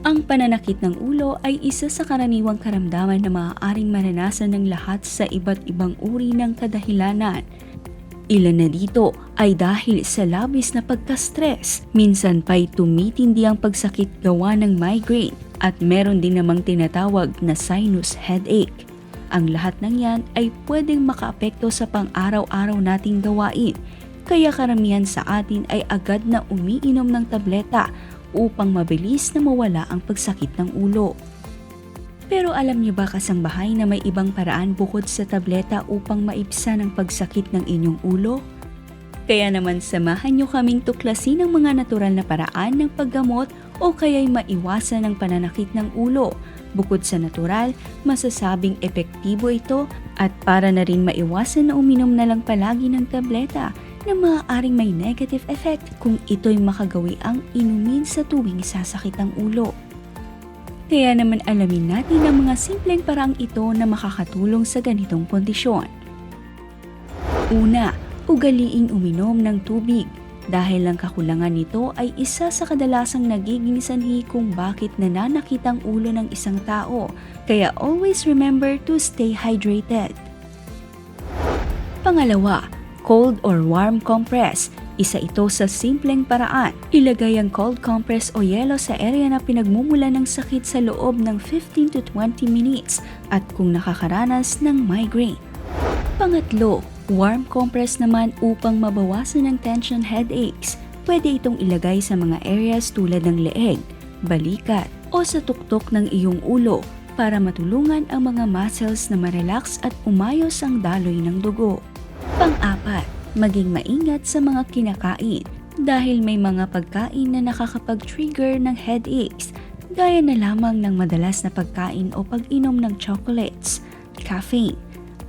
Ang pananakit ng ulo ay isa sa karaniwang karamdaman na maaaring maranasan ng lahat sa iba't ibang uri ng kadahilanan. Ilan na dito ay dahil sa labis na pagka-stress, minsan pa'y tumitindi ang pagsakit gawa ng migraine at meron din namang tinatawag na sinus headache. Ang lahat ng yan ay pwedeng makaapekto sa pang-araw-araw nating gawain, kaya karamihan sa atin ay agad na umiinom ng tableta upang mabilis na mawala ang pagsakit ng ulo. Pero alam niyo ba kasambahay na may ibang paraan bukod sa tableta upang maibsan ang pagsakit ng inyong ulo? Kaya naman samahan niyo kaming tuklasin ang mga natural na paraan ng paggamot o kaya'y maiwasan ang pananakit ng ulo. Bukod sa natural, masasabing epektibo ito at para na rin maiwasan na uminom na lang palagi ng tableta na maaaring may negative effect kung ito'y makagawi ang inumin sa tuwing sasakit ang ulo. Kaya naman alamin natin ang mga simpleng paraang ito na makakatulong sa ganitong kondisyon. Una, ugaliing uminom ng tubig. Dahil ang kakulangan nito ay isa sa kadalasang nagiging sanhi kung bakit nananakit ang ulo ng isang tao. Kaya always remember to stay hydrated. Pangalawa, cold or warm compress. Isa ito sa simpleng paraan. Ilagay ang cold compress o yelo sa area na pinagmumula ng sakit sa loob ng 15 to 20 minutes at kung nakakaranas ng migraine. Pangatlo, warm compress naman upang mabawasan ang tension headaches. Pwede itong ilagay sa mga areas tulad ng leeg, balikat o sa tuktok ng iyong ulo para matulungan ang mga muscles na ma-relax at umayos ang daloy ng dugo. Pang-apat, maging maingat sa mga kinakain dahil may mga pagkain na nakakapag-trigger ng headaches gaya na lamang ng madalas na pagkain o pag-inom ng chocolates, caffeine,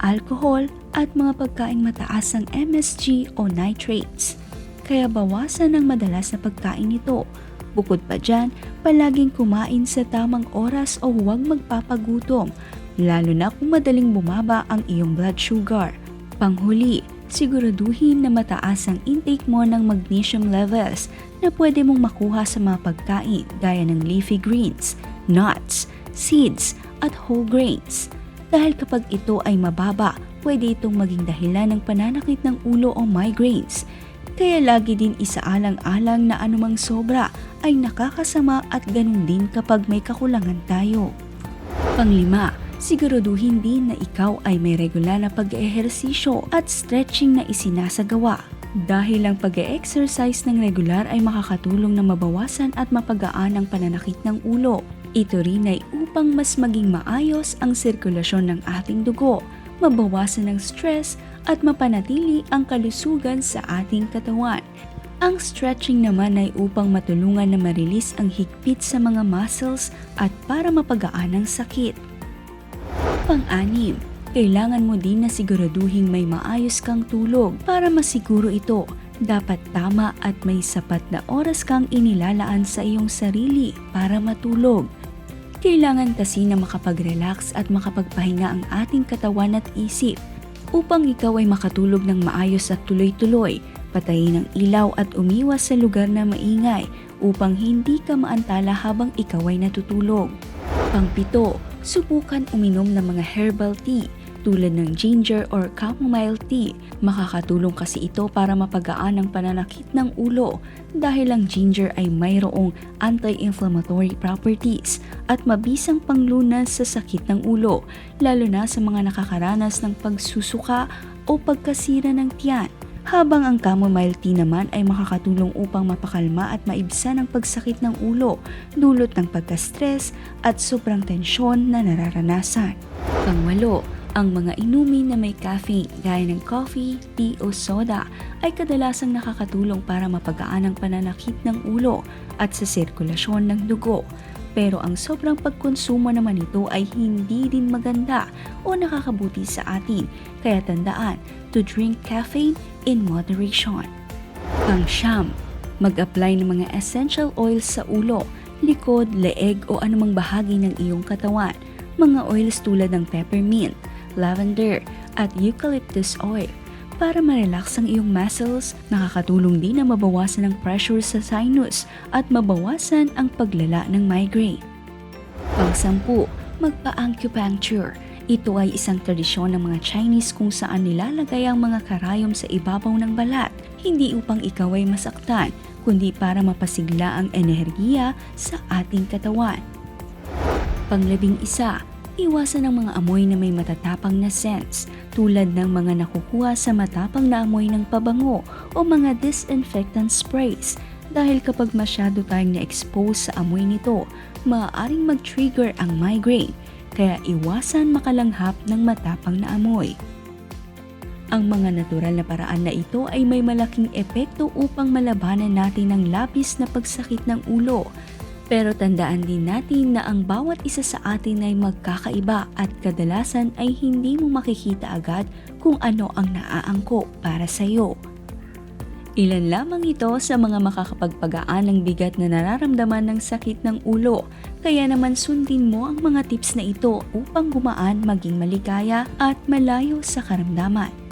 alcohol at mga pagkain mataas ang MSG o nitrates. Kaya bawasan ang madalas na pagkain nito. Bukod pa dyan, palaging kumain sa tamang oras o huwag magpapagutom, lalo na kung madaling bumaba ang iyong blood sugar. Panghuli, siguraduhin na mataas ang intake mo ng magnesium levels na pwede mong makuha sa mga pagkain gaya ng leafy greens, nuts, seeds at whole grains. Dahil kapag ito ay mababa, pwede itong maging dahilan ng pananakit ng ulo o migraines. Kaya lagi din isaalang-alang na anumang sobra ay nakakasama at ganun din kapag may kakulangan tayo. Panglima, siguraduhin din na ikaw ay may regular na pag-ehersisyo at stretching na isinasagawa. Dahil ang pag-e-exercise ng regular ay makakatulong na mabawasan at mapagaan ang pananakit ng ulo. Ito rin ay upang mas maging maayos ang sirkulasyon ng ating dugo, mabawasan ang stress at mapanatili ang kalusugan sa ating katawan. Ang stretching naman ay upang matulungan na ma-release ang higpit sa mga muscles at para mapagaan ang sakit. Pang-anim, kailangan mo din na siguraduhin may maayos kang tulog para masiguro ito. Dapat tama at may sapat na oras kang inilalaan sa iyong sarili para matulog. Kailangan kasi na makapag-relax at makapagpahinga ang ating katawan at isip upang ikaw ay makatulog ng maayos at tuloy-tuloy. Patayin ang ilaw at umiwas sa lugar na maingay upang hindi ka maantala habang ikaw ay natutulog. Pang-pito, subukan uminom ng mga herbal tea tulad ng ginger or chamomile tea. Makakatulong kasi ito para mapagaan ang pananakit ng ulo dahil ang ginger ay mayroong anti-inflammatory properties at mabisang panglunas sa sakit ng ulo, lalo na sa mga nakakaranas ng pagsusuka o pagkasira ng tiyan. Habang ang chamomile tea naman ay makakatulong upang mapakalma at maibsan ang pagsakit ng ulo, dulot ng pagka-stress at sobrang tensyon na nararanasan. Pangwalo, ang mga inumin na may caffeine gaya ng coffee, tea o soda ay kadalasang nakakatulong para mapagaan ang pananakit ng ulo at sa sirkulasyon ng dugo. Pero ang sobrang pagkonsumo naman nito ay hindi din maganda o nakakabuti sa atin, kaya tandaan to drink caffeine in moderation. Pang-siyam, mag-apply ng mga essential oils sa ulo, likod, leeg o anumang bahagi ng iyong katawan. Mga oils tulad ng peppermint, lavender at eucalyptus oil. para ma-relax ang iyong muscles. Nakakatulong din na mabawasan ang pressure sa sinus at mabawasan ang paglala ng migraine. Pang-10, magpa-acupuncture. Ito ay isang tradisyon ng mga Chinese kung saan nilalagay ang mga karayom sa ibabaw ng balat, hindi upang ikaw ay masaktan, kundi para mapasigla ang enerhiya sa ating katawan. Pang-11, iwasan ang mga amoy na may matatapang na scents, tulad ng mga nakukuha sa matapang na amoy ng pabango o mga disinfectant sprays. Dahil kapag masyado tayong na-expose sa amoy nito, maaaring mag-trigger ang migraine. Kaya iwasan makalanghap ng matapang na amoy. Ang mga natural na paraan na ito ay may malaking epekto upang malabanan natin ang labis na pagsakit ng ulo. Pero tandaan din natin na ang bawat isa sa atin ay magkakaiba at kadalasan ay hindi mo makikita agad kung ano ang naaangkop para sa iyo. Ilan lamang ito sa mga makakapagpagaan ng bigat na nararamdaman ng sakit ng ulo. Kaya naman sundin mo ang mga tips na ito upang gumaan, maging maligaya at malayo sa karamdaman.